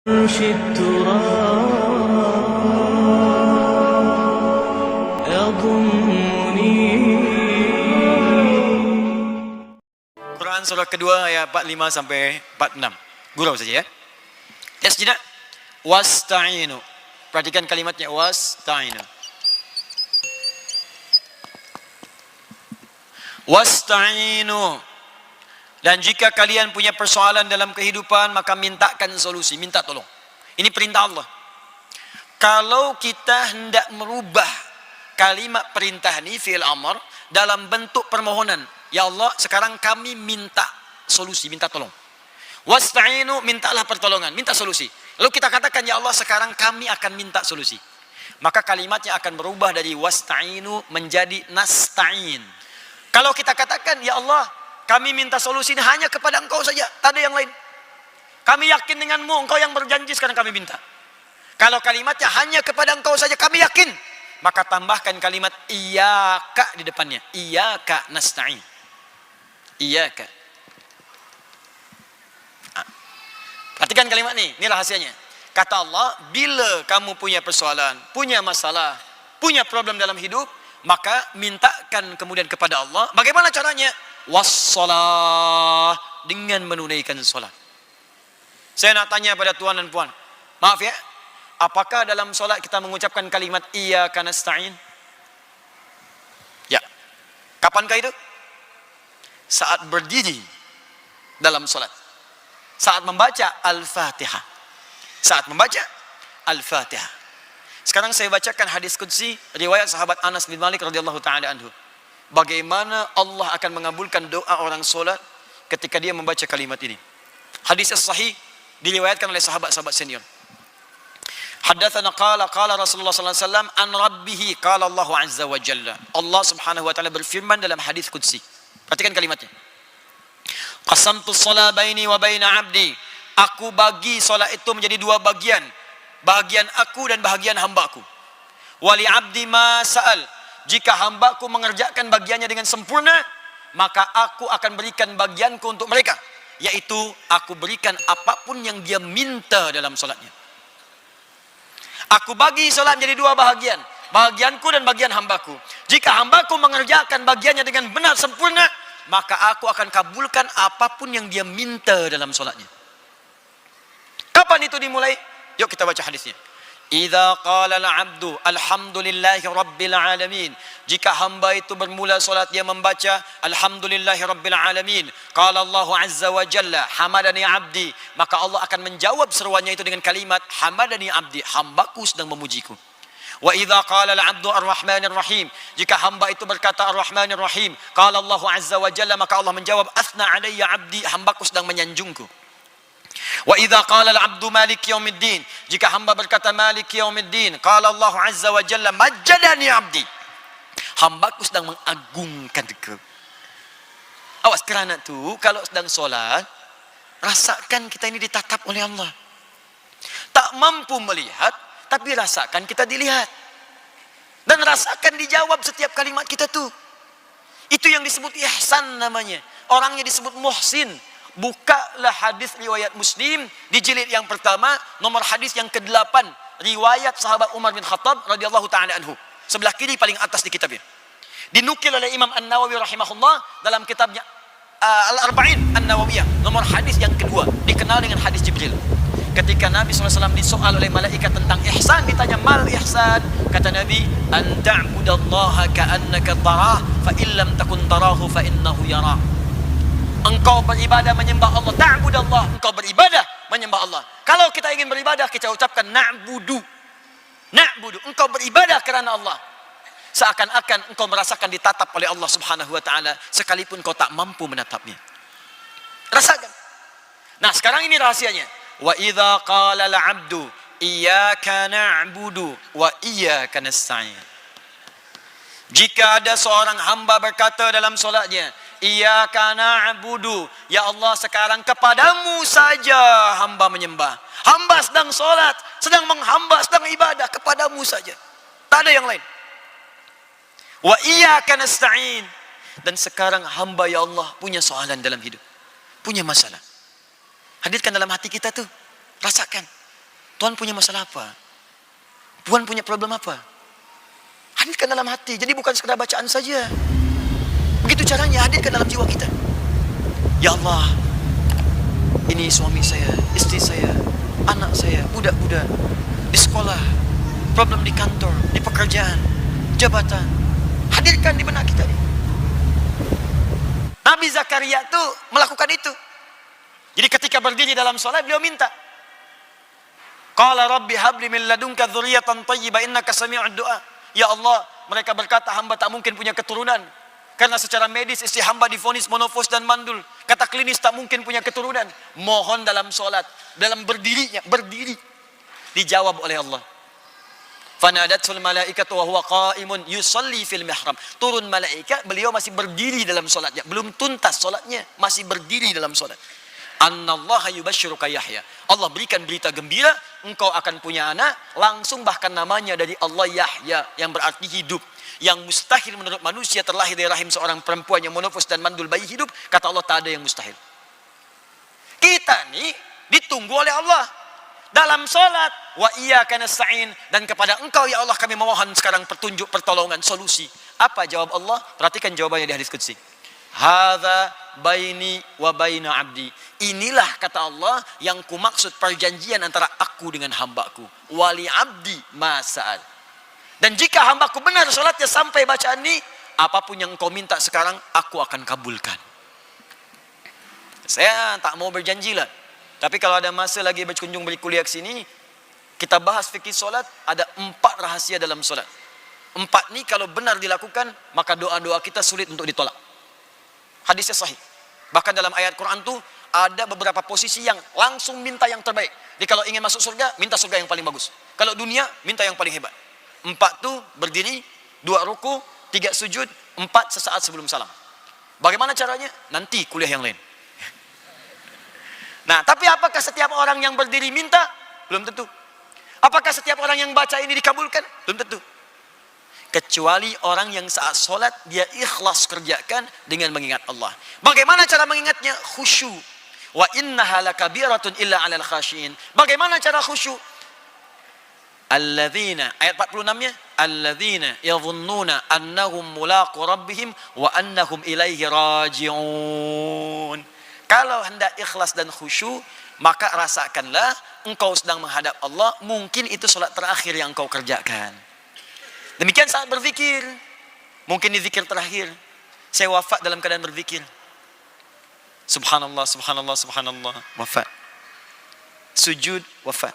شئت يضمني. Quran surah kedua ayat 45 sampai 46. Gurau saja ya. Ya sejenak. Wasta'inu. Perhatikan kalimatnya wasta'inu. Wasta'inu. Dan jika kalian punya persoalan dalam kehidupan, maka mintakan solusi, minta tolong. Ini perintah Allah. Kalau kita hendak merubah kalimat perintah ini, fi'il amr, dalam bentuk permohonan. Ya Allah, sekarang kami minta solusi, minta tolong. Wasta'inu, mintalah pertolongan, minta solusi. Lalu kita katakan, ya Allah, sekarang kami akan minta solusi. Maka kalimatnya akan berubah dari wasta'inu menjadi nasta'in. Kalau kita katakan, ya Allah, kami minta solusi ini hanya kepada Engkau saja, tak ada yang lain. Kami yakin denganmu, Engkau yang berjanji, sekarang kami minta. Kalau kalimatnya hanya kepada Engkau saja, kami yakin, maka tambahkan kalimat iyyaka di depannya. Iyyaka nasta'in. Iyyaka. Perhatikan kalimat ini rahasianya. Kata Allah, bila kamu punya persoalan, punya masalah, punya problem dalam hidup, maka mintakan kemudian kepada Allah. Bagaimana caranya? Wassalah, dengan menunaikan solat. Saya nak tanya pada tuan dan puan, maaf ya, apakah dalam solat kita mengucapkan kalimat iyyaka nasta'in? Ya. Kapankah itu? Saat berdiri dalam solat, saat membaca Al-Fatihah. Saat membaca Al-Fatihah. Sekarang saya bacakan hadis qudsi riwayat sahabat Anas bin Malik radhiyallahu taala anhu. Bagaimana Allah akan mengabulkan doa orang solat ketika dia membaca kalimat ini. Hadis sahih diriwayatkan oleh sahabat-sahabat senior. Haddatsana qala Rasulullah sallallahu alaihi wasallam an rabbih qala Allah azza wa jalla. Allah Subhanahu wa taala berfirman dalam hadis qudsi. Perhatikan kalimatnya. Qasamtu shalah baini wa baina 'abdi. Aku bagi solat itu menjadi dua bagian. Bahagian aku dan bahagian hamba-Ku. Wali 'abdi ma sa'al. Jika hamba-Ku mengerjakan bagiannya dengan sempurna, maka aku akan berikan bagianku untuk mereka, yaitu aku berikan apapun yang dia minta dalam solatnya. Aku bagi solat menjadi dua bahagian, bahagianku dan bagian hamba-Ku. Jika hamba-Ku mengerjakan bagiannya dengan benar sempurna, maka aku akan kabulkan apapun yang dia minta dalam solatnya. Kapan itu dimulai? Yuk kita baca hadisnya. Idza qala al-'abdu alhamdulillahi rabbil alamin. Jika hamba itu bermula solat dia membaca alhamdulillahi rabbil alamin. Qala Allah azza wa jalla hamadani 'abdi, maka Allah akan menjawab seruannya itu dengan kalimat hamadani 'abdi, hambaku sedang memujiku. Wa idza qala al-'abdu ar-rahmanir rahim. Jika hamba itu berkata ar-rahmanir rahim, qala Allah azza wa jalla, maka Allah menjawab athna 'alayya 'abdi, hambaku sedang menyanjungku. Wa idza qala al-'abdu maliki yaumiddin. Jika hamba berkata maliki yaumiddin, qala Allah azza wa jalla majjadani 'abdi, hambaku sedang mengagungkan aku. Awas, kerana tu kalau sedang solat, rasakan kita ini ditatap oleh Allah. Tak mampu melihat, tapi rasakan kita dilihat. Dan rasakan dijawab setiap kalimat kita tu. Itu yang disebut ihsan namanya. Orangnya disebut muhsin. Bukalah hadis riwayat Muslim di jilid yang pertama, nomor hadis yang ke-8, riwayat sahabat Umar bin Khattab radhiyallahu taala anhu. Sebelah kiri paling atas di kitabnya. Dinukil oleh Imam An-Nawawi rahimahullah dalam kitabnya Al-Arba'in An-Nawawiyah, nomor hadis yang kedua, dikenal dengan hadis Jibril. Ketika Nabi SAW disoal oleh malaikat tentang ihsan, ditanya mal ihsan, kata Nabi, an ta'budallaha ka'annaka tarah, fa illam takun tarahu fa innahu yara. Engkau beribadah menyembah Allah, ta'budallah, engkau beribadah menyembah Allah. Kalau kita ingin beribadah, kita ucapkan na'budu. Na'budu, engkau beribadah kerana Allah. Seakan-akan engkau merasakan ditatap oleh Allah Subhanahu wa taala sekalipun kau tak mampu menatapnya. Rasakan. Nah, sekarang ini rahasianya. Wa idza qala al-'abdu iyyaka na'budu wa iyyaka nasta'in. Jika ada seorang hamba berkata dalam solatnya, iyyaka na'budu, ya Allah sekarang kepadamu saja hamba menyembah. Hamba sedang solat, sedang menghamba, sedang ibadah, kepadamu saja, tak ada yang lain. Wa iyyaka nasta'in, dan sekarang hamba ya Allah punya soalan dalam hidup, punya masalah. Hadirkan dalam hati kita tuh, rasakan. Tuhan punya masalah apa? Tuhan punya problem apa? Hadirkan dalam hati. Jadi bukan sekedar bacaan saja. Begitu caranya, hadirkan dalam jiwa kita. Ya Allah, ini suami saya, istri saya, anak saya, budak-budak, di sekolah, problem di kantor, di pekerjaan, jabatan. Hadirkan di benak kita. Nabi Zakaria tuh melakukan itu. Jadi ketika berdiri dalam salat, beliau minta. Qala rabbi habli min ladunka dzurriyyatan thayyibah innaka sami'ud du'a. Ya Allah, mereka berkata hamba tak mungkin punya keturunan. Karena secara medis istri hamba divonis monofos dan mandul. Kata klinis tak mungkin punya keturunan. Mohon dalam solat, dalam berdirinya, berdiri. Dijawab oleh Allah. Fanadatul malaikatu wa huwa qa'imun yusalli fil mihrab. Turun malaikat, beliau masih berdiri dalam solatnya. Belum tuntas solatnya, masih berdiri dalam solat. Annallaha yubashshiruka Yahya. Allah berikan berita gembira, engkau akan punya anak, langsung bahkan namanya dari Allah Yahya, yang berarti hidup. Yang mustahil menurut manusia terlahir dari rahim seorang perempuan yang monofos dan mandul bayi hidup, kata Allah tak ada yang mustahil. Kita nih ditunggu oleh Allah dalam salat, wa iyyaka nasta'in, dan kepada engkau ya Allah kami memohon sekarang petunjuk, pertolongan, solusi. Apa jawab Allah? Perhatikan jawabannya di hadis qudsi. Hadza baini wa baina abdi. Inilah kata Allah yang kumaksud perjanjian antara aku dengan hambaku. Wali abdi ma sa'al. Dan jika hambaku benar salatnya sampai bacaan ini, apapun yang engkau minta sekarang, aku akan kabulkan. Saya tak mau berjanji lah. Tapi kalau ada masa lagi berkunjung beri kuliah ke sini, kita bahas fikih solat, ada 4 rahasia dalam solat. 4 ni kalau benar dilakukan, maka doa-doa kita sulit untuk ditolak. Hadisnya sahih. Bahkan dalam ayat Quran tu ada beberapa posisi yang langsung minta yang terbaik. Jadi kalau ingin masuk surga, minta surga yang paling bagus. Kalau dunia, minta yang paling hebat. 4 tu berdiri, 2 ruku, 3 sujud, 4 sesaat sebelum salam. Bagaimana caranya? Nanti kuliah yang lain. Nah, tapi apakah setiap orang yang berdiri minta? Belum tentu. Apakah setiap orang yang baca ini dikabulkan? Belum tentu. Kecuali orang yang saat solat dia ikhlas kerjakan dengan mengingat Allah. Bagaimana cara mengingatnya? Khusyuk. Wa innaha lakabiratun illa 'alal khashiin. Bagaimana cara khusyuk? Alladzina, ayat 46-nya, alladzina yadhunnuna annahum mulaqu rabbihim wa annahum ilaihi raji'un. Kalau hendak ikhlas dan khusyuk, maka rasakanlah engkau sedang menghadap Allah, mungkin itu solat terakhir yang engkau kerjakan. Demikian saat berzikir, mungkin di zikir terakhir, saya wafat dalam keadaan berzikir. Subhanallah, subhanallah, subhanallah, wafat. Sujud, wafat.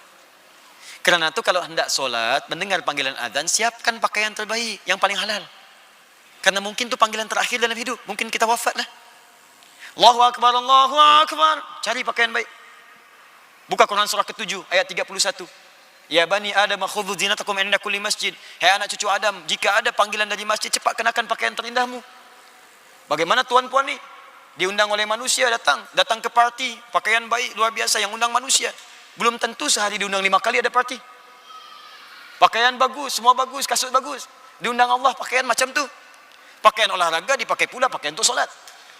Karena itu kalau hendak solat, mendengar panggilan azan, siapkan pakaian terbaik, yang paling halal. Karena mungkin itu panggilan terakhir dalam hidup, mungkin kita wafat lah. Allahu Akbar, Allahu Akbar. Cari pakaian baik. Buka Quran surah ke-7 ayat 31. Ya bani Adam khudhu zinatakum inda kulli masjid. Hai anak cucu Adam, jika ada panggilan dari masjid, cepat kenakan pakaian terindahmu. Bagaimana tuan-puan ni? Diundang oleh manusia, datang ke parti, pakaian baik luar biasa yang undang manusia. Belum tentu sehari diundang 5 kali ada parti. Pakaian bagus, semua bagus, kasut bagus. Diundang Allah pakaian macam tu. Pakaian olahraga dipakai pula pakaian untuk solat.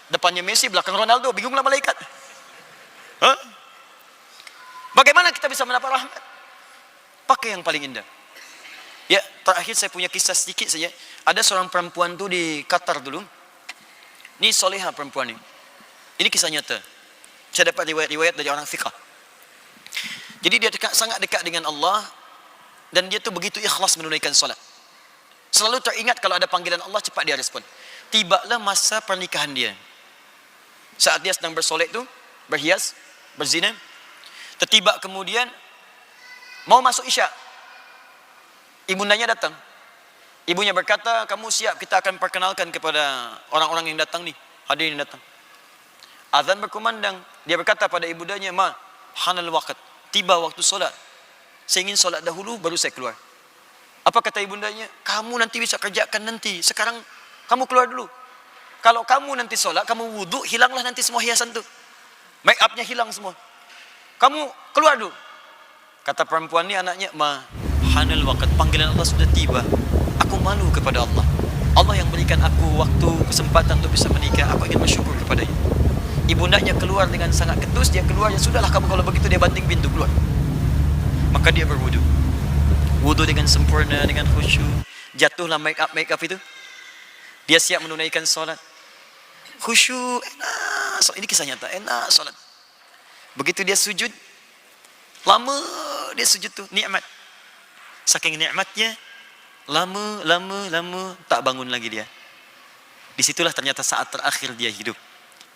Depannya Messi, belakang Ronaldo, bingunglah malaikat. Hah? Bagaimana kita bisa mendapat rahmat? Pakai yang paling indah. Ya, terakhir saya punya kisah sedikit saja. Ada seorang perempuan tu di Qatar dulu. Ini solehah perempuan ini. Ini kisah nyata. Saya dapat riwayat-riwayat dari orang fiqh. Jadi dia sangat dekat dengan Allah dan dia tu begitu ikhlas menunaikan solat. Selalu teringat kalau ada panggilan Allah, cepat dia respon. Tibalah masa pernikahan dia. Saat dia sedang bersolek tu, berhias, berzina. Tertiba kemudian mau masuk Isya. Ibundanya datang. Ibunya berkata, kamu siap, kita akan perkenalkan kepada orang-orang yang datang ni, hadirin yang datang. Azan berkumandang. Dia berkata pada ibundanya, ma, hanal waqt. Tiba waktu solat. Saya ingin solat dahulu, baru saya keluar. Apa kata ibundanya? Kamu nanti bisa kerjakan nanti. Sekarang kamu keluar dulu. Kalau kamu nanti solat, kamu wudhu, hilanglah nanti semua hiasan tu. Make upnya hilang semua. Kamu keluar dulu. Kata perempuan ni anaknya, ma, hanal waqt. Panggilan Allah sudah tiba. Aku malu kepada Allah. Allah yang berikan aku waktu, kesempatan untuk bisa menikah. Aku ingin bersyukur kepadanya. Ibundanya keluar dengan sangat ketus. Dia keluar, ya sudahlah kamu kalau begitu, dia banting pintu keluar. maka dia berwudu. Wudu dengan sempurna, dengan khusyuk. Jatuhlah make up itu. Dia siap menunaikan solat. Khusyuk, enak. So, ini kisah nyata, enak solat. Begitu dia sujud, lama dia sujud tuh, nikmat. Saking nikmatnya, lama, tak bangun lagi dia. Disitulah ternyata saat terakhir dia hidup.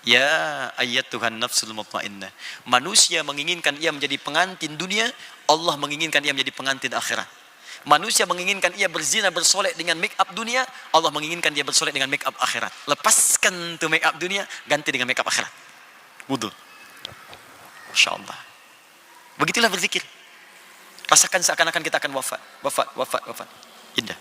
Ya ayyatuhan nafsul mutmainnah. Manusia menginginkan ia menjadi pengantin dunia, Allah menginginkan ia menjadi pengantin akhirat. Manusia menginginkan ia berzina bersolek dengan make up dunia, Allah menginginkan dia bersolek dengan make up akhirat. Lepaskan tuh make up dunia, ganti dengan make up akhirat. Wudu. Insyaallah. Begitulah berzikir. Rasakan seakan-akan kita akan wafat. Indah.